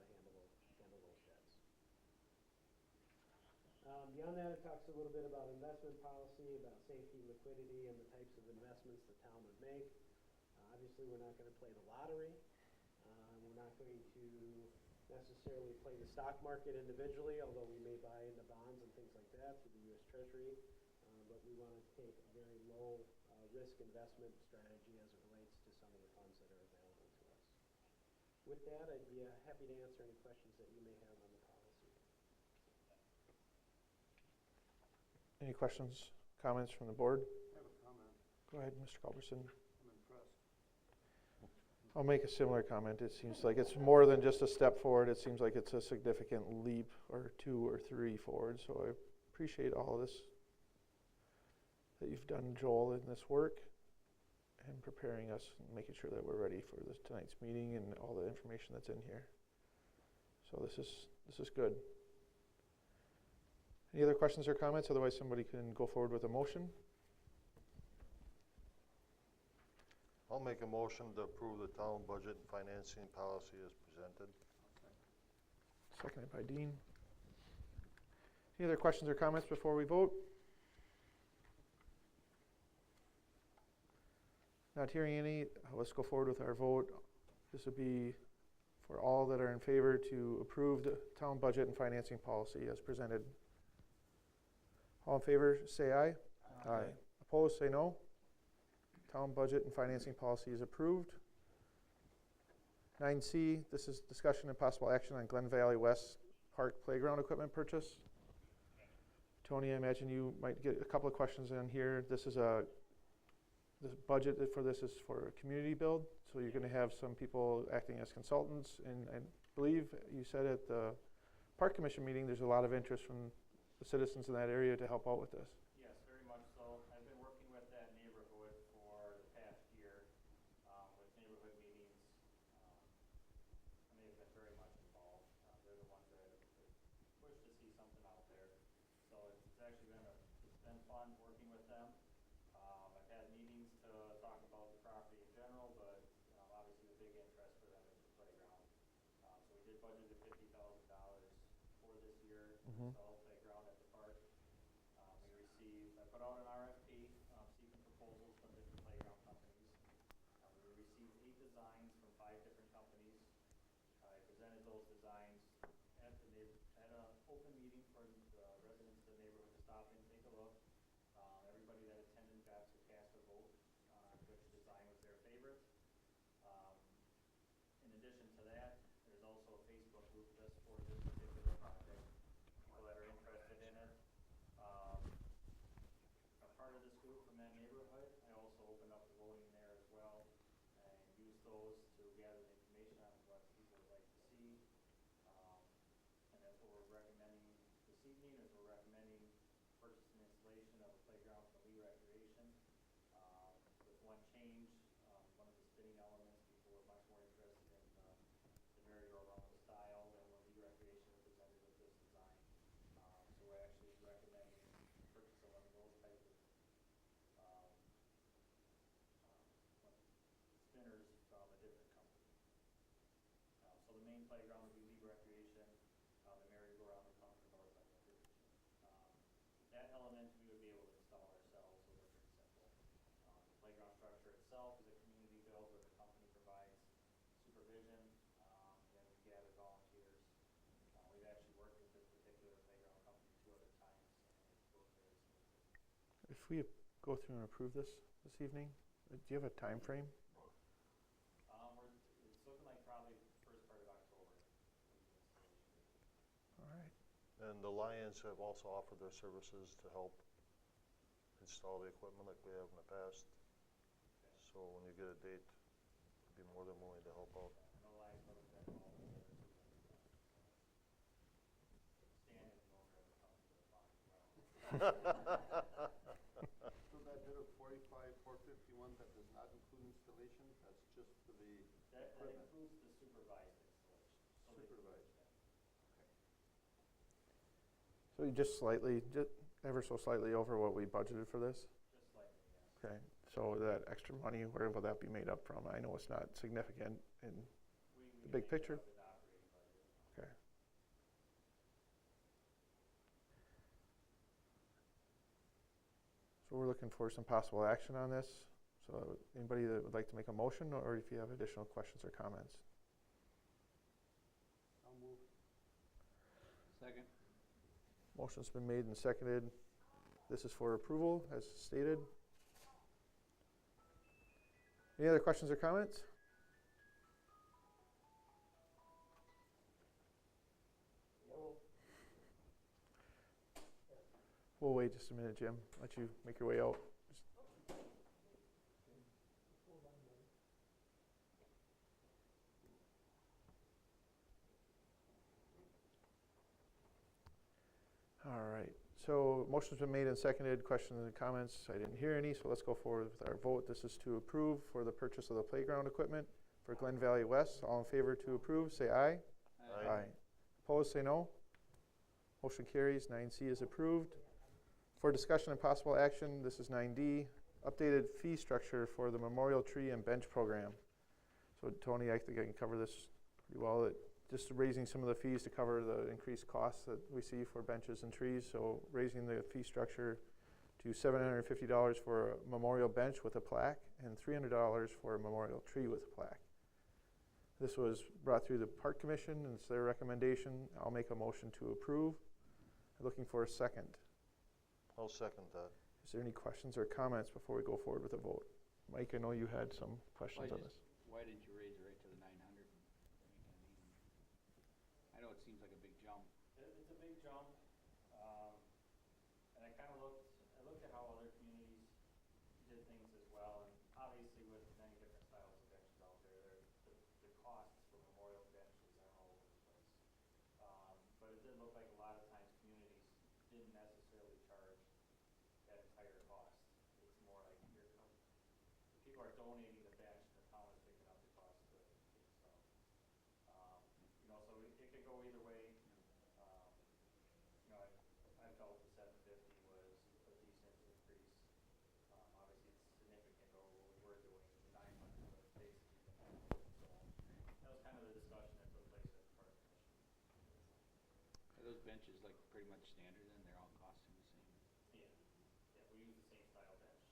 handle those debts. Beyond that, it talks a little bit about investment policy, about safety, liquidity, and the types of investments the town would make. Obviously, we're not going to play the lottery. We're not going to necessarily play the stock market individually, although we may buy into bonds and things like that through the U.S. Treasury. But we want to take a very low risk investment strategy as it relates to some of the funds that are available to us. With that, I'd be happy to answer any questions that you may have on the policy. Any questions, comments from the board? I have a comment. Go ahead, Mr. Culberson. I'm impressed. I'll make a similar comment. It seems like it's more than just a step forward. It seems like it's a significant leap or 2 or 3 forward. So I appreciate all of this that you've done, Joel, in this work and preparing us and making sure that we're ready for tonight's meeting and all the information that's in here. So this is good. Any other questions or comments? Otherwise, somebody can go forward with a motion. I'll make a motion to approve the town budget and financing policy as presented. Seconded by Dean. Any other questions or comments before we vote? Not hearing any, let's go forward with our vote. This would be for all that are in favor to approve the town budget and financing policy as presented. All in favor, say aye. Aye. Opposed, say no. Town budget and financing policy is approved. 9C, this is discussion and possible action on Glen Valley West Park playground equipment purchase. Tony, I imagine you might get a couple of questions in here. The budget for this is for a community build, so you're going to have some people acting as consultants, and I believe you said at the Park Commission meeting there's a lot of interest from the citizens in that area to help out with this. Yes, very much so. I've been working with that neighborhood for the past year, with neighborhood meetings. And they've been very much involved. They're the ones that have pushed to see something out there. So it's actually been fun working with them. I've had meetings to talk about the property in general, but obviously the big interest for them is the playground. So we did budget $50,000 for this year to install a playground at the park. I put out an RFP seeking proposals from different playground companies. We received 8 designs from 5 different companies. I presented those designs at an open meeting for the residents of the neighborhood to stop in, take a look. Everybody that attended got to cast a vote on which design was their favorite. In addition to that, there's also a Facebook group just for this particular project. People that are interested in it. A part of this group from that neighborhood, I also opened up the voting there as well and used those to gather the information on what people would like to see. And that's what we're recommending this evening, is we're recommending purchase and installation of a playground for Lee Recreation. With one change, one of the spinning elements, people were much more interested in the merry-go-round style than what Lee Recreation presented with this design. So we're actually recommending purchase of one of those types of spinners from a different company. So the main playground would be Lee Recreation. The merry-go-round would come from Northland Recreation. That element we would be able to install ourselves, so they're pretty simple. The playground structure itself is a community build where the company provides supervision, and then we gather volunteers. We've actually worked with this particular playground company 2 other times, and it's worked very smoothly. If we go through and approve this evening, do you have a time frame? It's looking like probably first part of October. All right. And the Lions have also offered their services to help install the equipment like we have in the past. So when you get a date, I'd be more than willing to help out. No Lions have been involved in the other 2 ones. Stan is the owner of the company as well. So that bid of 45,451, that does not include installation, that's just for the That equipment? includes the supervised installation. So Supervised. So you just ever so slightly over what we budgeted for this? Just slightly, yes. Okay. So that extra money, where will that be made up from? I know it's not significant in the big picture. The operating budget. Okay. So we're looking for some possible action on this. So anybody that would like to make a motion, or if you have additional questions or comments? I'll move. Second. Motion's been made and seconded. This is for approval, as stated. Any other questions or comments? We'll wait just a minute, Jim. Let you make your way out. All right. So motion's been made and seconded. Questions and comments? I didn't hear any, so let's go forward with our vote. This is to approve for the purchase of the playground equipment for Glen Valley West. All in favor to approve, say aye. Aye. Opposed, say no. Motion carries. 9C is approved. For discussion and possible action, this is 9D, updated fee structure for the Memorial Tree and Bench Program. So Tony, I think I can cover this pretty well. Just raising some of the fees to cover the increased costs that we see for benches and trees. So raising the fee structure to $750 for a memorial bench with a plaque and $300 for a memorial tree with a plaque. This was brought through the Park Commission and it's their recommendation. I'll make a motion to approve. I'm looking for a second. I'll second that. Is there any questions or comments before we go forward with a vote? Mike, I know you had some questions on this. Why didn't you raise it right to the 900? I know it seems like a big jump. It's a big jump, and I looked at how other communities did things as well, and obviously with many different styles of benches out there, the costs for memorial benches are all over the place. But it did look like a lot of times communities didn't necessarily charge that entire cost. It's more like people are donating the bench, and the town is picking up the cost to get the stuff. So it could go either way. I felt the 750 was a decent increase. Obviously, it's significant over what we were doing, the 900, but basically the half. So that was kind of the discussion that took place at the Park Commission. Are those benches like pretty much standard then? They're all costing the same? Yeah, we use the same style bench.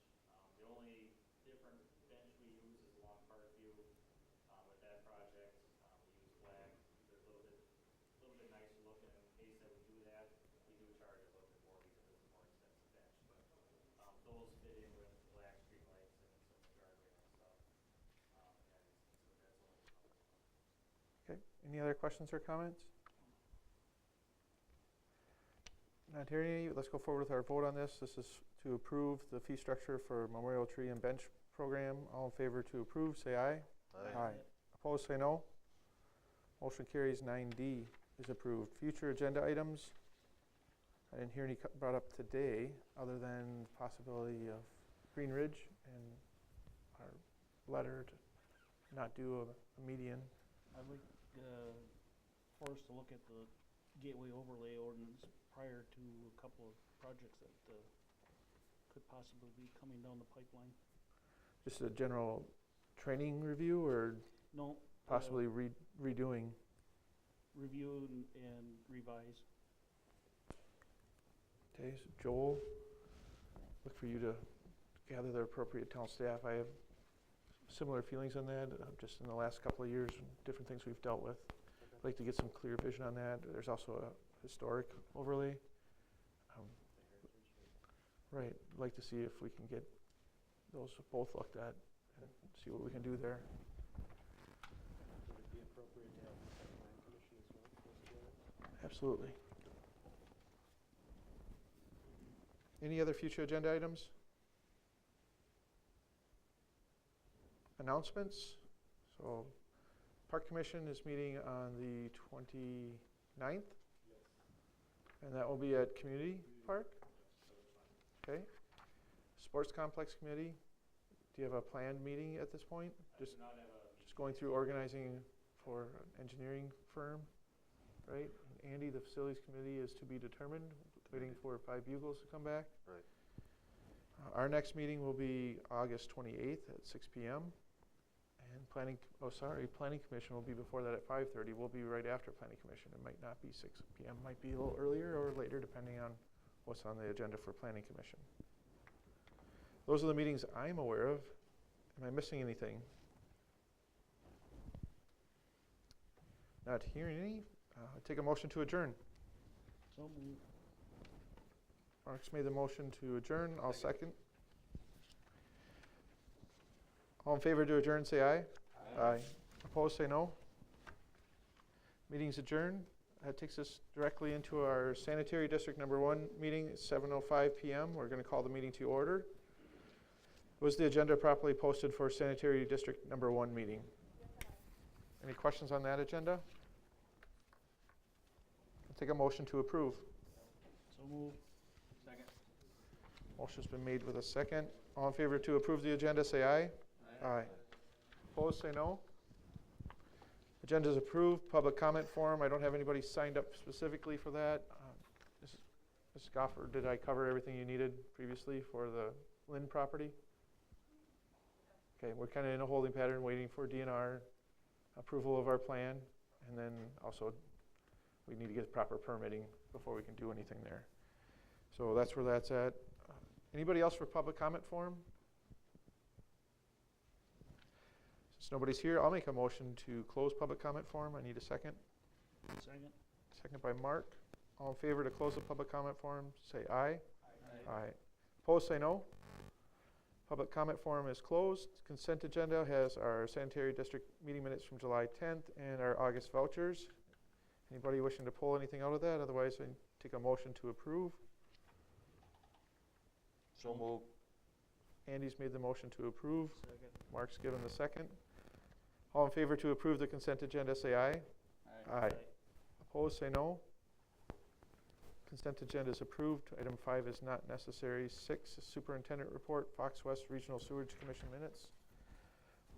The only different bench we use is along Parkview. With that project, we use black. They're a little bit nicer looking. In case that we do that, we do charge a little bit more because it's a more expensive bench. But those fit in with black street lights and some of the guardrail and stuff. So that's only a couple. Okay. Any other questions or comments? Not hearing any. Let's go forward with our vote on this. This is to approve the fee structure for Memorial Tree and Bench Program. All in favor to approve, say aye. Aye. Opposed, say no. Motion carries. 9D is approved. Future agenda items. I didn't hear any brought up today other than the possibility of Green Ridge and our letter to not do a median. I'd like for us to look at the gateway overlay ordinance prior to a couple of projects that could possibly be coming down the pipeline. Just a general training review or No. possibly redoing? Review and revise. Okay, so Joel, look for you to gather the appropriate town staff. I have similar feelings on that, just in the last couple of years, different things we've dealt with. I'd like to get some clear vision on that. There's also a historic overlay. Right, I'd like to see if we can get those both looked at and see what we can do there. Would it be appropriate to have the Plan Commission as well for us to do that? Absolutely. Any other future agenda items? Announcements. So Park Commission is meeting on the 29th. And that will be at Community Park? Okay. Sports Complex Committee, do you have a planned meeting at this point? Just going through organizing for an engineering firm, right? And Andy, the Facilities Committee is to be determined, waiting for 5 Bugles to come back. Right. Our next meeting will be August 28th at 6 p.m. And Planning Commission will be before that at 5:30. We'll be right after Planning Commission. It might not be 6 p.m., might be a little earlier or later, depending on what's on the agenda for Planning Commission. Those are the meetings I'm aware of. Am I missing anything? Not hearing any. Take a motion to adjourn. So moved. Mark's made the motion to adjourn. I'll second. All in favor to adjourn, say aye. Aye. Opposed, say no. Meeting's adjourned. that takes us directly into our Sanitary District Number 1 meeting, 7:05 p.m. We're going to call the meeting to order. Was the agenda properly posted for Sanitary District Number 1 meeting? Any questions on that agenda? I'll take a motion to approve. So moved. Second. Motion's been made with a second. All in favor to approve the agenda, say aye. Aye. Opposed, say no. Agenda is approved. Public comment forum. I don't have anybody signed up specifically for that. Ms. Goffer, did I cover everything you needed previously for the Lynn property? Okay, we're kind of in a holding pattern, waiting for DNR approval of our plan, and then also we need to get proper permitting before we can do anything there. So that's where that's at. Anybody else for public comment forum? Since nobody's here, I'll make a motion to close public comment forum. I need a second. Second. Second by Mark. All in favor to close the public comment forum, say aye. Aye. Aye. Opposed, say no. Public comment forum is closed. Consent agenda has our Sanitary District meeting minutes from July 10th and our August vouchers. Anybody wishing to pull anything out of that? Otherwise, I take a motion to approve. So moved. Andy's made the motion to approve. Second. Mark's given the second. All in favor to approve the consent agenda, say aye. Aye. Opposed, say no. Consent agenda is approved. Item 5 is not necessary. 6 is superintendent report, Fox West Regional Sewerage Commission minutes,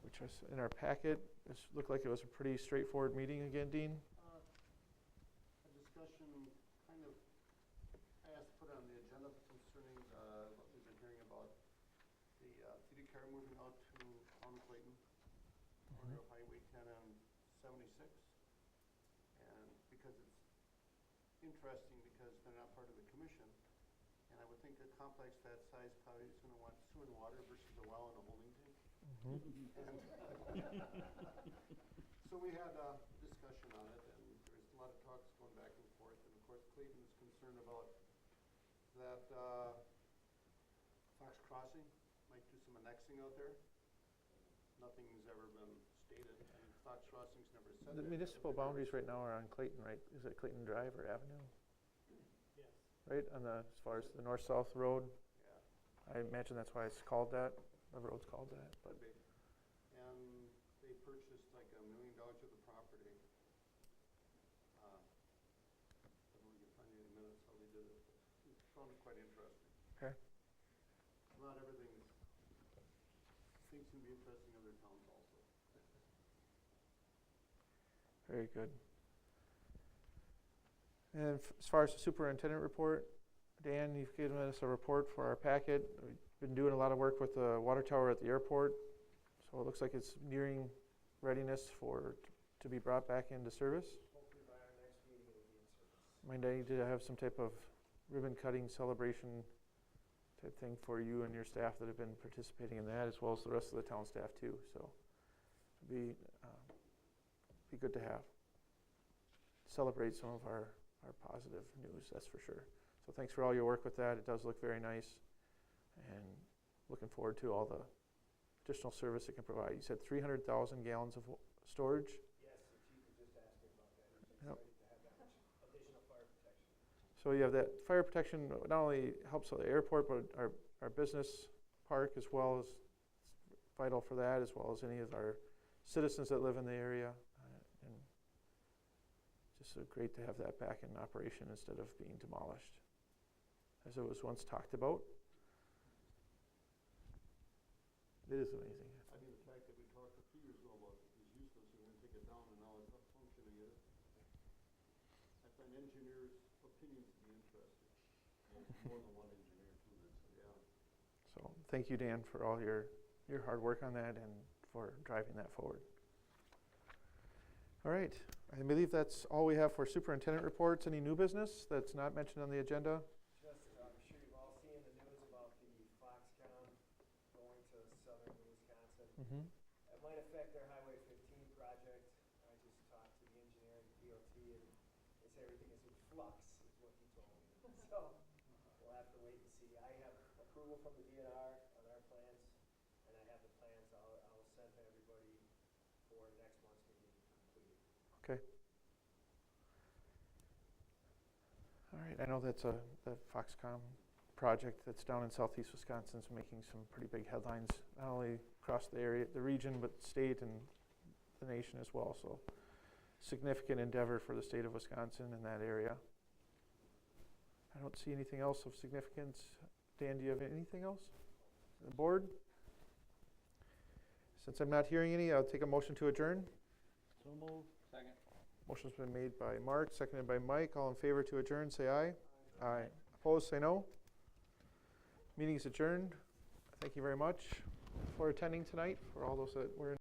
which was in our packet. This looked like it was a pretty straightforward meeting again, Dean. A discussion kind of, I asked to put on the agenda concerning what we've been hearing about the feeder car moving out to Clayton, corner of Highway 10 and 76. And because it's interesting because they're not part of the commission, and I would think a complex that size probably is going to want sewer and water versus a well and a holding tank. So we had a discussion on it, and there's a lot of talks going back and forth, and of course Clayton is concerned about that Fox Crossing might do some annexing out there. Nothing's ever been stated, and Fox Crossing's never said The that. municipal boundaries right now are on Clayton, right? Is it Clayton Drive or Avenue? Yes. Right, on the, as far as the north-south road? Yeah. I imagine that's why it's called that. The road's called that, but. Could be. And they purchased like $1 million worth of property. I don't know if you can find any minutes how they did it, but it found it quite interesting. Okay. Not everything, things can be interesting in other towns also. Very good. And as far as the superintendent report, Dan, you've given us a report for our packet. We've been doing a lot of work with the water tower at the airport, so it looks like it's nearing readiness to be brought back into service. Hopefully by our next meeting it'll be in service. Might I need to have some type of ribbon cutting celebration type thing for you and your staff that have been participating in that, as well as the rest of the town staff too. So it'd be good to have. Celebrate some of our positive news, that's for sure. So thanks for all your work with that. It does look very nice, and looking forward to all the additional service it can provide. You said 300,000 gallons of storage? Yes, the chief was just asking about that. He's Yep. excited to have that much additional fire protection. So you have that fire protection, not only helps the airport, but our business park as well, is vital for that, as well as any of our citizens that live in the area. And just so great to have that back in operation instead of being demolished, as it was once talked about. It is amazing. I mean, the fact that we talked a few years ago about it was useless, and then take it down, and now it's up functioning again. I find engineers' opinions to be interesting. There's more than one engineer too that's, yeah. So thank you, Dan, for all your hard work on that and for driving that forward. All right, I believe that's all we have for superintendent reports. Any new business that's not mentioned on the agenda? Just, I'm sure you've all seen the news about the Foxconn going to southern Wisconsin. Mm-hmm. It might affect their Highway 15 project. I just talked to the engineer at DOT, and they say everything is in flux, is what he told me. So, we'll have to wait and see. I have approval from the DNR on our plans, and I have the plans I'll send to everybody for next month's meeting completed. Okay. I know that's the Foxconn project that's down in southeast Wisconsin is making some pretty big headlines, not only across the area, the region, but state and the nation as well. So significant endeavor for the state of Wisconsin in that area. I don't see anything else of significance. Dan, do you have anything else? The board? Since I'm not hearing any, I'll take a motion to adjourn. So move. Second. Motion's been made by Mark, seconded by Mike. All in favor to adjourn, say aye. Aye. Opposed, say no. Meeting is adjourned. Thank you very much for attending tonight, for all those that were in